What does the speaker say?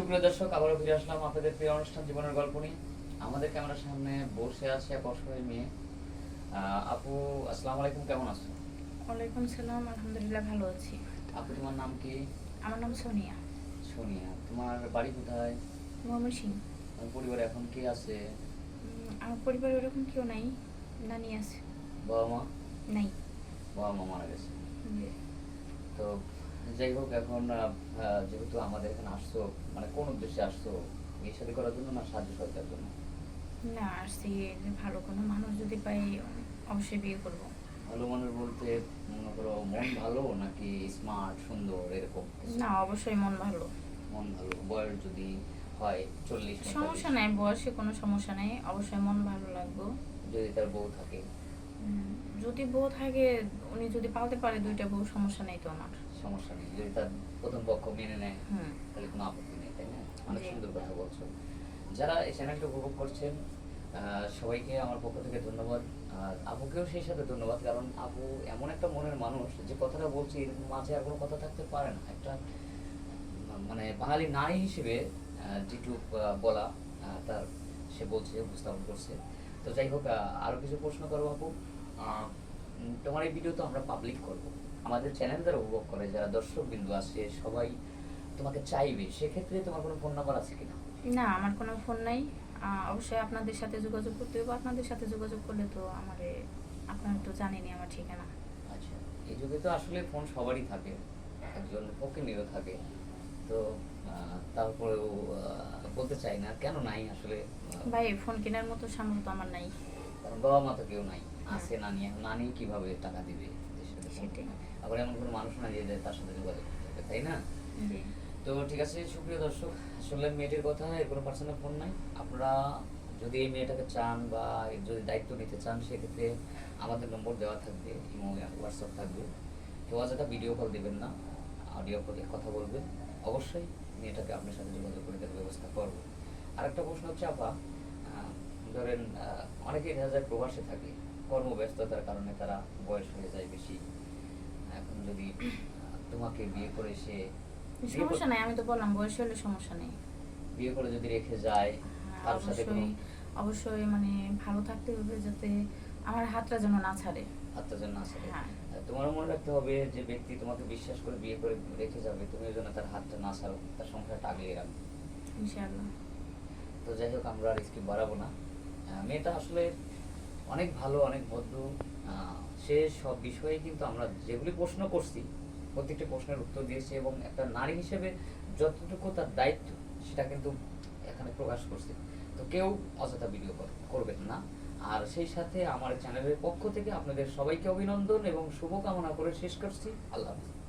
সুপ্রিয় দর্শক, আবারও ফিরে আসলাম আপনাদের প্রিয় অনুষ্ঠান জীবনের গল্প নিয়ে। আমাদের ক্যামেরার সামনে বসে আছে এক অসহায় মেয়ে। আপু, আসসালামু আলাইকুম, কেমন আছো? ওয়ালাইকুম সালাম, আলহামদুলিল্লাহ ভালো আছি। আপু, তোমার নাম কি? আমার নাম সোনিয়া। সোনিয়া। তোমার বাড়ি কোথায়? ময়মনসিংহ। তোমার পরিবারে এখন কে আছে? আমার পরিবারে ওরকম কেউ নাই, নানি আছে। বাবা মা? নাই। বাবা মা মারা গেছে। জি। তো যাই হোক, এখন যেহেতু আমাদের এখানে আসছো, মানে কোন উদ্দেশ্যে আসছো? বিয়ে শাদী করার জন্য না সাহায্য সহযোগিতার জন্য? না, আসছি যে ভালো কোনো মানুষ যদি পাই অবশ্যই বিয়ে করব। ভালো মানুষ বলতে মনে করো মন ভালো নাকি স্মার্ট সুন্দর এরকম কিছু? না, অবশ্যই মন ভালো। মন ভালো, বয়স যদি হয় 40-45, সমস্যা নাই, বয়সে কোনো সমস্যা নাই, অবশ্যই মন ভালো লাগবে। যদি তার বউ থাকে? যদি বউ থাকে, উনি যদি পালতে পারে দুইটা বউ, সমস্যা নেই তো আমার। সমস্যা নেই, যদি তার প্রথম পক্ষ মেনে নেয় হুম। তাহলে কোনো আপত্তি নেই, তাই না? অনেক জি। সুন্দর কথা বলছো। যারা এই চ্যানেলটা উপভোগ করছেন সবাইকে আমার পক্ষ থেকে ধন্যবাদ। আর আপুকেও সেই সাথে ধন্যবাদ, কারণ আপু এমন একটা মনের মানুষ যে কথাটা বলছি এর মাঝে আর কোনো কথা থাকতে পারে না। একটা মানে বাঙালি নারী হিসেবে যেটুক বলা তার সে বলছে, উপস্থাপন করছে। তো যাই হোক, আরো কিছু প্রশ্ন করবো আপু। তোমার এই ভিডিও তো আমরা পাবলিক করব, আমাদের চ্যানেল যারা উপভোগ করে, যারা দর্শক বিন্দু আছে সবাই তোমাকে চাইবে, সেক্ষেত্রে তোমার কোনো ফোন নাম্বার আছে কিনা? না, আমার কোনো ফোন নাই। অবশ্যই আপনাদের সাথে যোগাযোগ করতে হবে। আপনাদের সাথে যোগাযোগ করলে তো আমারে, আপনারা তো জানেনই আমার ঠিকানা। আচ্ছা, এই যুগে তো আসলে ফোন সবারই থাকে, একজন ফকিনীরও থাকে। তো তারপরেও বলতে চাই না কেন নাই আসলে। ভাই, ফোন কেনার মতো সামর্থ্য আমার নাই। কারণ বাবা মা তো কেউ নাই, হুম। আছে নানি, এখন নানি কিভাবে টাকা দিবে দেশের কাছে? সেটাই। আবার এমন কোনো মানুষ নাই যে তার সাথে যোগাযোগ করতে হবে, তাই না? জি। তো ঠিক আছে সুপ্রিয় দর্শক, আসলে মেয়েটির কথা, এর কোনো পার্সোনাল ফোন নাই। আপনারা যদি এই মেয়েটাকে চান বা এর যদি দায়িত্ব নিতে চান, সেক্ষেত্রে আমাদের নম্বর দেওয়া থাকবে, ইমো হোয়াটসঅ্যাপ থাকবে। কেউ অযথা ভিডিও কল দেবেন না, অডিও কলে কথা বলবেন। অবশ্যই মেয়েটাকে আপনার সাথে যোগাযোগ করে দেওয়ার ব্যবস্থা করব। আরেকটা প্রশ্ন হচ্ছে আপা, ধরেন অনেকেই দেখা যায় প্রবাসে থাকে, কর্মব্যস্ততার কারণে তারা বয়স হয়ে যায় বেশি। এখন যদি তোমাকে বিয়ে করে সে সমস্যা নাই, আমি তো বললাম বয়স হলে সমস্যা নেই। বিয়ে করে যদি রেখে যায়, হ্যাঁ, কারোর সাথে কোনো অবশ্যই। অবশ্যই মানে ভালো থাকতে হবে, যাতে আমার হাতটা যেন না ছাড়ে। আত্মীয়জন না থাকে। হ্যাঁ। তোমারও মনে রাখতে হবে যে ব্যক্তি তোমাকে বিশ্বাস করে বিয়ে করে রেখে যাবে, তুমি ওই জন্য তার হাতটা না ছাড়ো, তার সংসারটা আগলিয়ে রাখবে। ইনশাআল্লাহ। তো যাই হোক, আমরা আর স্কিপ বাড়াবো না। মেয়েটা আসলে অনেক ভালো, অনেক ভদ্র। সে সব বিষয়ে কিন্তু আমরা যেগুলি প্রশ্ন করছি প্রত্যেকটি প্রশ্নের উত্তর দিয়েছে, এবং একটা নারী হিসেবে যতটুকু তার দায়িত্ব সেটা কিন্তু এখানে প্রকাশ করছে। তো কেউ অযথা ভিডিও করবেন না। আর সেই সাথে আমার চ্যানেলের পক্ষ থেকে আপনাদের সবাইকে অভিনন্দন এবং শুভকামনা করে শেষ করছি। আল্লাহ হাফেজ।